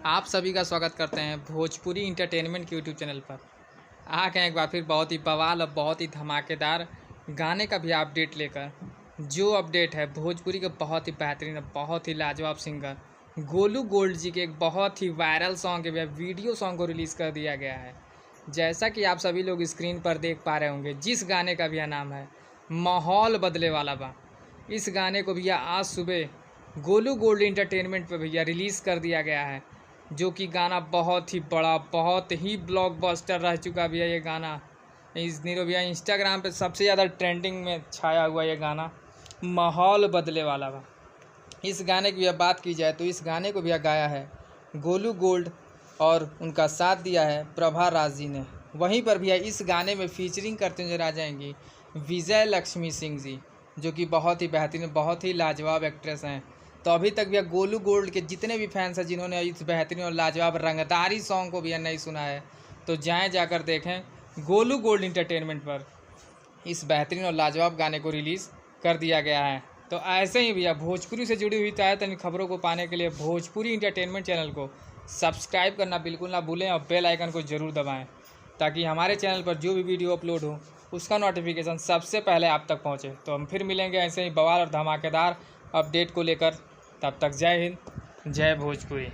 आप सभी का स्वागत करते हैं भोजपुरी इंटरटेनमेंट के यूट्यूब चैनल पर। आ गए एक बार फिर बहुत ही बवाल और बहुत ही धमाकेदार गाने का भी अपडेट लेकर। जो अपडेट है भोजपुरी के बहुत ही बेहतरीन और बहुत ही लाजवाब सिंगर गोलू गोल्ड जी के एक बहुत ही वायरल सॉन्ग के वीडियो सॉन्ग को रिलीज़ कर दिया गया है। जैसा कि आप सभी लोग स्क्रीन पर देख पा रहे होंगे, जिस गाने का भी नाम है माहौल बदले वाला बा। इस गाने को भैया आज सुबह गोलू गोल्ड इंटरटेनमेंट पर भैया रिलीज़ कर दिया गया है, जो कि गाना बहुत ही बड़ा बहुत ही ब्लॉकबस्टर रह चुका भैया। ये गाना इस दिनों भैया इंस्टाग्राम पे सबसे ज़्यादा ट्रेंडिंग में छाया हुआ ये गाना माहौल बदले वाला बा। इस गाने की भैया बात की जाए तो इस गाने को भैया गाया है गोलू गोल्ड और उनका साथ दिया है प्रभा राज जी ने। वहीं पर भैया इस गाने में फीचरिंग करते नजर आ जाएंगी विजय लक्ष्मी सिंह जी, जो कि बहुत ही बेहतरीन बहुत ही लाजवाब एक्ट्रेस हैं। तो अभी तक भैया गोलू गोल्ड के जितने भी फैंस हैं जिन्होंने इस बेहतरीन और लाजवाब रंगदारी सॉन्ग को भैया नहीं सुना है, तो जाकर देखें गोलू गोल्ड इंटरटेनमेंट पर इस बेहतरीन और लाजवाब गाने को रिलीज़ कर दिया गया है। तो ऐसे ही भैया भोजपुरी से जुड़ी हुई ताज़ा खबरों को पाने के लिए भोजपुरी इंटरटेनमेंट चैनल को सब्सक्राइब करना बिल्कुल ना भूलें और बेल आइकन को ज़रूर दबाएं, ताकि हमारे चैनल पर जो भी वीडियो अपलोड हो उसका नोटिफिकेशन सबसे पहले आप तक पहुंचे। तो हम फिर मिलेंगे ऐसे ही बवाल और धमाकेदार अपडेट को लेकर। तब तक जय हिंद, जय भोजपुरी।